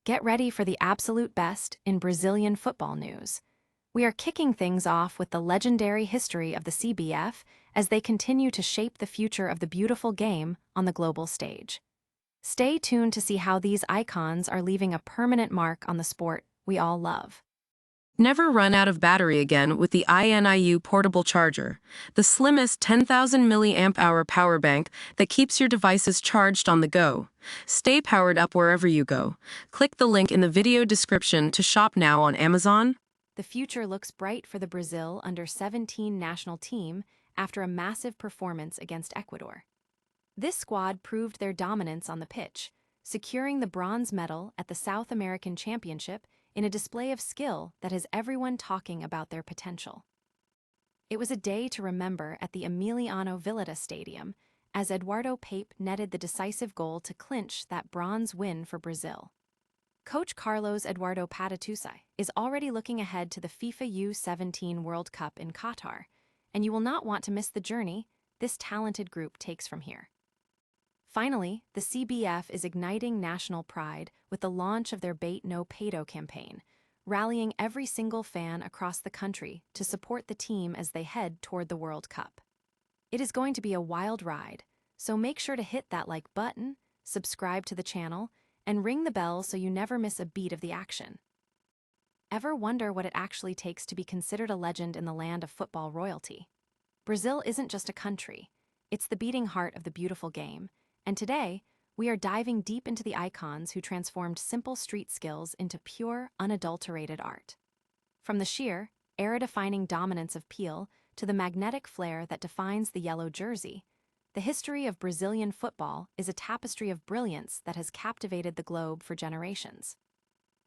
Get ready for the absolute best in Brazilian football news. We are kicking things off with the legendary history of the CBF as they continue to shape the future of the beautiful game on the global stage. Stay tuned to see how these icons are leaving a permanent mark on the sport we all love. Never run out of battery again with the INIU portable charger, the slimmest 10,000 milliamp hour power bank that keeps your devices charged on the go. Stay powered up wherever you go. Click the link in the video description to shop now on Amazon. The future looks bright for the Brazil under-17 national team after a massive performance against Ecuador. This squad proved their dominance on the pitch, securing the bronze medal at the South American Championship in a display of skill that has everyone talking about their potential. It was a day to remember at the Emiliano Villeta Stadium as Eduardo Pape netted the decisive goal to clinch that bronze win for Brazil. Coach Carlos Eduardo Pape is already looking ahead to the FIFA U-17 World Cup in Qatar, and you will not want to miss the journey this talented group takes from here. Finally, the CBF is igniting national pride with the launch of their Bate no Peito campaign, rallying every single fan across the country to support the team as they head toward the World Cup. It is going to be a wild ride, so make sure to hit that like button, subscribe to the channel, and ring the bell so you never miss a beat of the action. Ever wonder what it actually takes to be considered a legend in the land of football royalty? Brazil isn't just a country, it's the beating heart of the beautiful game. And today, we are diving deep into the icons who transformed simple street skills into pure, unadulterated art. From the sheer, era-defining dominance of Pele to the magnetic flair that defines the yellow jersey, the history of Brazilian football is a tapestry of brilliance that has captivated the globe for generations.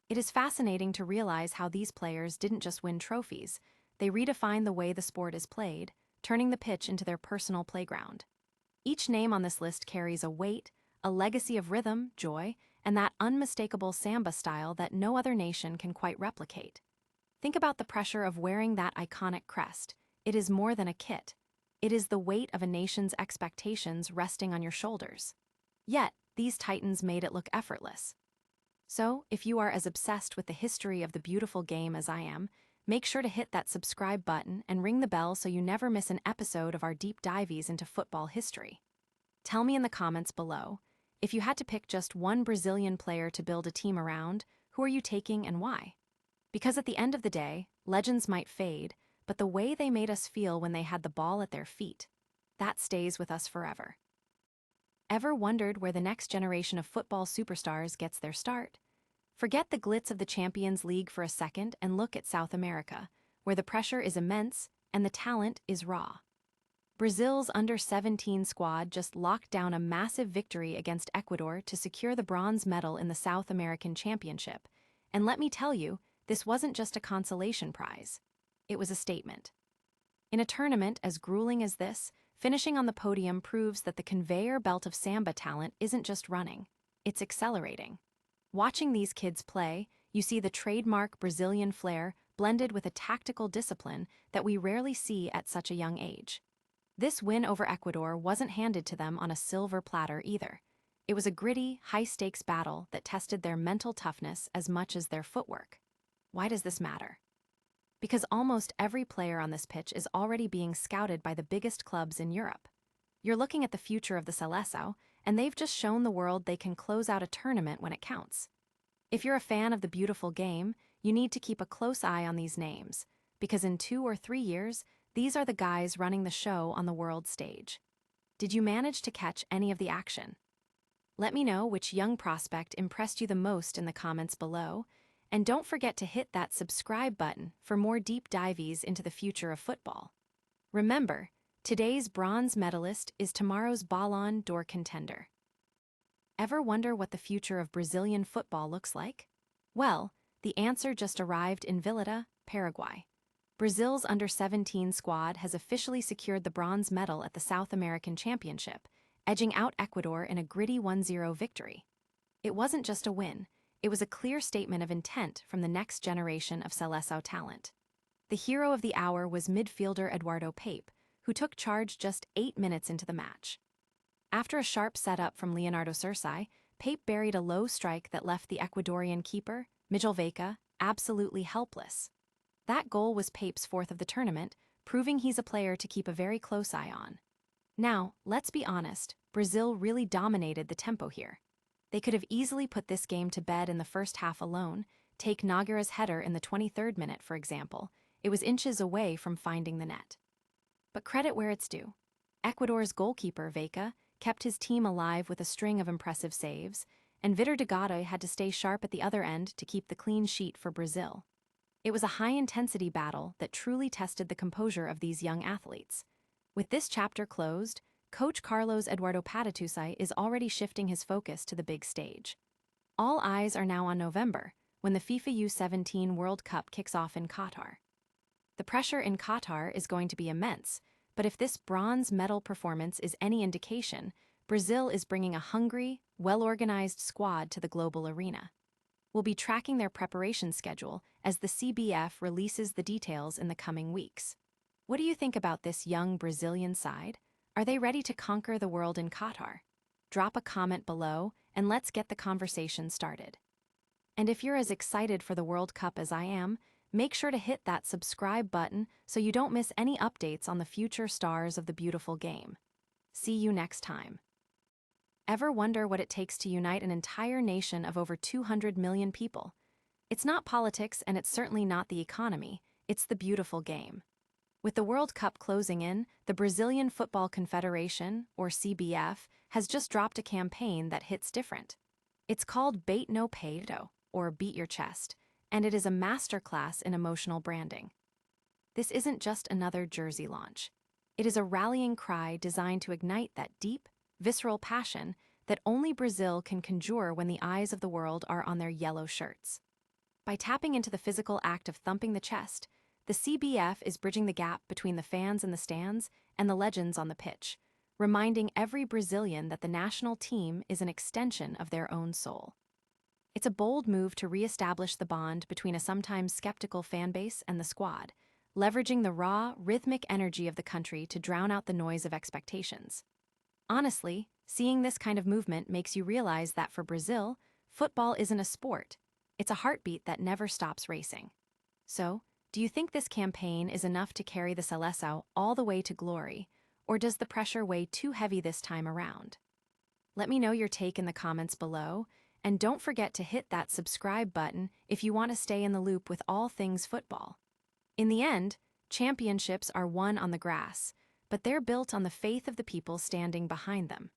It is fascinating to realize how these players didn't just win trophies, they redefined the way the sport is played, turning the pitch into their personal playground. Each name on this list carries a weight, a legacy of rhythm, joy, and that unmistakable samba style that no other nation can quite replicate. Think about the pressure of wearing that iconic crest. It is more than a kit. It is the weight of a nation's expectations resting on your shoulders. Yet, these titans made it look effortless. So, if you are as obsessed with the history of the beautiful game as I am, make sure to hit that subscribe button and ring the bell so you never miss an episode of our deep dives into football history. Tell me in the comments below, if you had to pick just one Brazilian player to build a team around, who are you taking and why? Because at the end of the day, legends might fade, but the way they made us feel when they had the ball at their feet, that stays with us forever. Ever wondered where the next generation of football superstars gets their start? Forget the glitz of the Champions League for a second and look at South America, where the pressure is immense and the talent is raw. Brazil's under-17 squad just locked down a massive victory against Ecuador to secure the bronze medal in the South American Championship. And let me tell you, this wasn't just a consolation prize. It was a statement. In a tournament as grueling as this, finishing on the podium proves that the conveyor belt of samba talent isn't just running, it's accelerating. Watching these kids play, you see the trademark Brazilian flair blended with a tactical discipline that we rarely see at such a young age. This win over Ecuador wasn't handed to them on a silver platter either. It was a gritty, high-stakes battle that tested their mental toughness as much as their footwork. Why does this matter? Because almost every player on this pitch is already being scouted by the biggest clubs in Europe. You're looking at the future of the Seleção, and they've just shown the world they can close out a tournament when it counts. If you're a fan of the beautiful game, you need to keep a close eye on these names, because in 2 or 3 years, these are the guys running the show on the world stage. Did you manage to catch any of the action? Let me know which young prospect impressed you the most in the comments below, and don't forget to hit that subscribe button for more deep dives into the future of football. Remember, today's bronze medalist is tomorrow's Ballon d'Or contender. Ever wonder what the future of Brazilian football looks like? Well, the answer just arrived in Villeta, Paraguay. Brazil's under-17 squad has officially secured the bronze medal at the South American Championship, edging out Ecuador in a gritty 1-0 victory. It wasn't just a win, it was a clear statement of intent from the next generation of Seleção talent. The hero of the hour was midfielder Eduardo Pape, who took charge just 8 minutes into the match. After a sharp setup from Leonardo Cersei, Pape buried a low strike that left the Ecuadorian keeper, Vega, absolutely helpless. That goal was Pape's fourth of the tournament, proving he's a player to keep a very close eye on. Now, let's be honest, Brazil really dominated the tempo here. They could have easily put this game to bed in the first half alone. Take Nogueira's header in the 23rd minute, for example. It was inches away from finding the net. But credit where it's due. Ecuador's goalkeeper, Vega, kept his team alive with a string of impressive saves, and Vitor Gade had to stay sharp at the other end to keep the clean sheet for Brazil. It was a high-intensity battle that truly tested the composure of these young athletes. With this chapter closed, Coach Carlos Eduardo Pape is already shifting his focus to the big stage. All eyes are now on November, when the FIFA U-17 World Cup kicks off in Qatar. The pressure in Qatar is going to be immense, but if this bronze medal performance is any indication, Brazil is bringing a hungry, well-organized squad to the global arena. We'll be tracking their preparation schedule as the CBF releases the details in the coming weeks. What do you think about this young Brazilian side? Are they ready to conquer the world in Qatar? Drop a comment below and let's get the conversation started. And if you're as excited for the World Cup as I am, make sure to hit that subscribe button so you don't miss any updates on the future stars of the beautiful game. See you next time. Ever wonder what it takes to unite an entire nation of over 200 million people? It's not politics and it's certainly not the economy, it's the beautiful game. With the World Cup closing in, the Brazilian Football Confederation, or CBF, has just dropped a campaign that hits different. It's called Bate no Peito, or Beat Your Chest, and it is a masterclass in emotional branding. This isn't just another jersey launch. It is a rallying cry designed to ignite that deep, visceral passion that only Brazil can conjure when the eyes of the world are on their yellow shirts. By tapping into the physical act of thumping the chest, the CBF is bridging the gap between the fans in the stands and the legends on the pitch, reminding every Brazilian that the national team is an extension of their own soul. It's a bold move to re-establish the bond between a sometimes skeptical fan base and the squad, leveraging the raw, rhythmic energy of the country to drown out the noise of expectations. Honestly, seeing this kind of movement makes you realize that for Brazil, football isn't a sport. It's a heartbeat that never stops racing. So, do you think this campaign is enough to carry the Seleção all the way to glory, or does the pressure weigh too heavy this time around? Let me know your take in the comments below, and don't forget to hit that subscribe button if you want to stay in the loop with all things football. In the end, championships are won on the grass, but they're built on the faith of the people standing behind them.